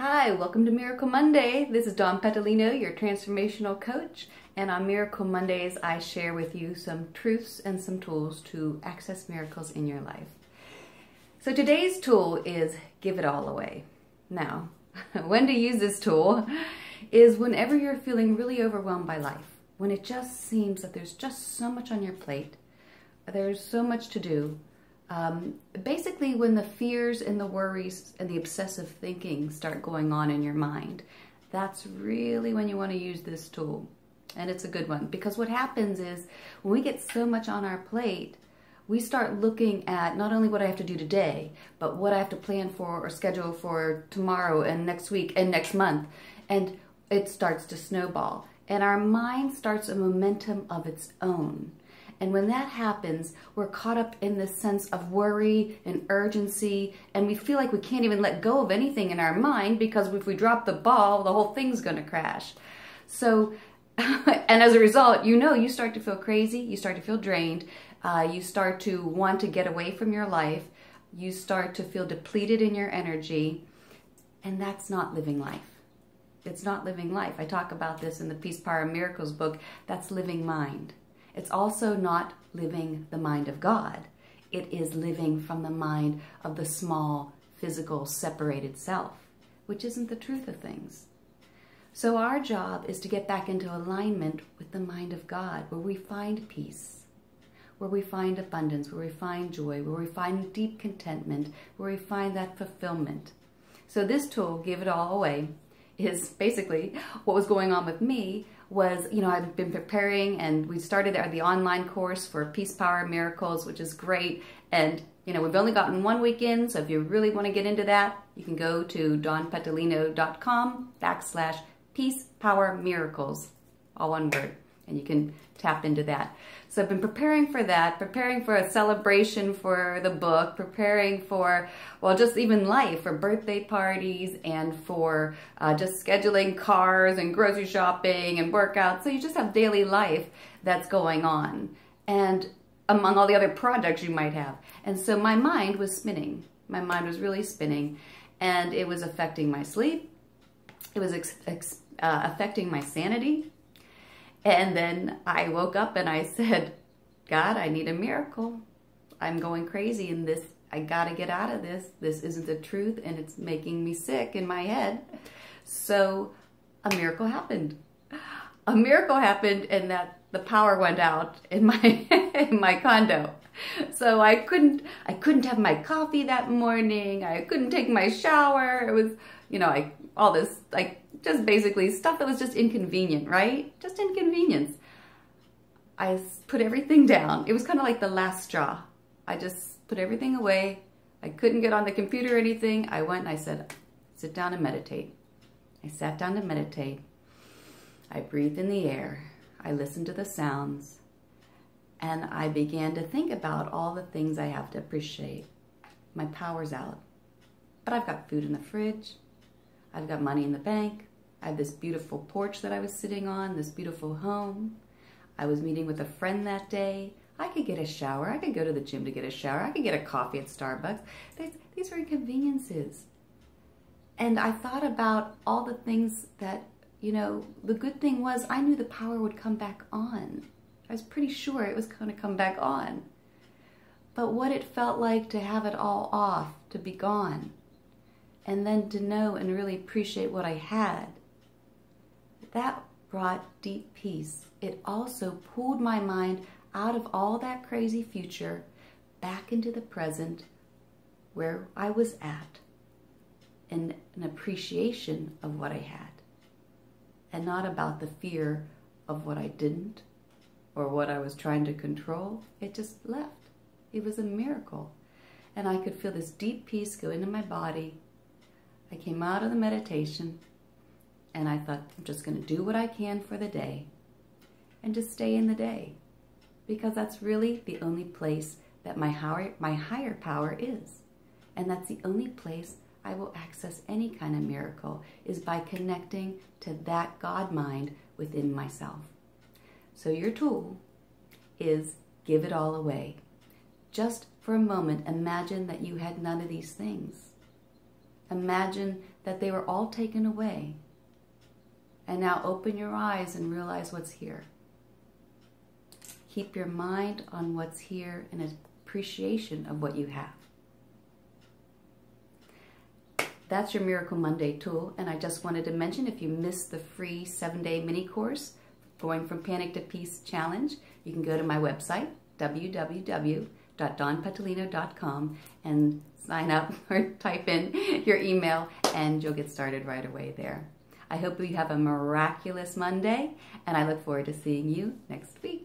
Hi, welcome to Miracle Monday. This is Dawn Petalino, your transformational coach. And on Miracle Mondays, I share with you some truths and some tools to access miracles in your life. So today's tool is give it all away. Now, when to use this tool is whenever you're feeling really overwhelmed by life, when it just seems that there's just so much on your plate, there's so much to do. Basically, when the fears and the worries and the obsessive thinking start going on in your mind, that's really when you want to use this tool. And it's a good one, because what happens is when we get so much on our plate, we start looking at not only what I have to do today, but what I have to plan for or schedule for tomorrow and next week and next month. And it starts to snowball. And our mind starts a momentum of its own. And when that happens, we're caught up in this sense of worry and urgency, and we feel like we can't even let go of anything in our mind, because if we drop the ball, the whole thing's going to crash. So, and as a result, you start to feel crazy, you start to feel drained, you start to want to get away from your life, you start to feel depleted in your energy, and that's not living life. It's not living life. I talk about this in the Peace, Power, and Miracles book. That's living mind. It's also not living the mind of God. It is living from the mind of the small, physical, separated self, which isn't the truth of things. So our job is to get back into alignment with the mind of God, where we find peace, where we find abundance, where we find joy, where we find deep contentment, where we find that fulfillment. So this tool, Give It All Away, is basically what was going on with me. Was, I've been preparing, and we started the online course for Peace, Power, Miracles, which is great. And, we've only gotten 1 week in, so if you really want to get into that, you can go to dawnpetalino.com/Peace, Power, Miracles, all one word, and you can tap into that. So I've been preparing for that, preparing for a celebration for the book, preparing for, well, just even life, for birthday parties, and for just scheduling cars and grocery shopping and workouts. So you just have daily life that's going on, and among all the other projects you might have. And so my mind was spinning. My mind was really spinning, and it was affecting my sleep. It was affecting my sanity. And then I woke up and I said, God, I need a miracle. I'm going crazy in this. I got to get out of this. This isn't the truth, and it's making me sick in my head. So a miracle happened. A miracle happened, and that the power went out in my in my condo. So I couldn't have my coffee that morning. I couldn't take my shower. It was, all this, just basically stuff that was just inconvenient, right? Just inconvenience. I put everything down. It was kind of like the last straw. I just put everything away. I couldn't get on the computer or anything. I went and I said, sit down and meditate. I sat down to meditate. I breathed in the air. I listened to the sounds. And I began to think about all the things I have to appreciate. My power's out. But I've got food in the fridge. I've got money in the bank. I have this beautiful porch that I was sitting on, this beautiful home. I was meeting with a friend that day. I could get a shower. I could go to the gym to get a shower. I could get a coffee at Starbucks. These are inconveniences. And I thought about all the things that, the good thing was I knew the power would come back on. I was pretty sure it was going to come back on. But what it felt like to have it all off, to be gone, and then to know and really appreciate what I had, that brought deep peace. It also pulled my mind out of all that crazy future back into the present, where I was at, in an appreciation of what I had, and not about the fear of what I didn't or what I was trying to control. It just left. It was a miracle. And I could feel this deep peace go into my body. I came out of the meditation, and I thought, I'm just going to do what I can for the day and just stay in the day, because that's really the only place that my higher power is. And that's the only place I will access any kind of miracle, is by connecting to that God mind within myself. So your tool is give it all away. Just for a moment, imagine that you had none of these things. Imagine that they were all taken away. And now open your eyes and realize what's here. Keep your mind on what's here and appreciation of what you have. That's your Miracle Monday tool. And I just wanted to mention, if you missed the free 7-day mini course, Going from Panic to Peace Challenge, you can go to my website, www.dawnpetalino.com, and sign up or type in your email, and you'll get started right away there. I hope you have a miraculous Monday, and I look forward to seeing you next week.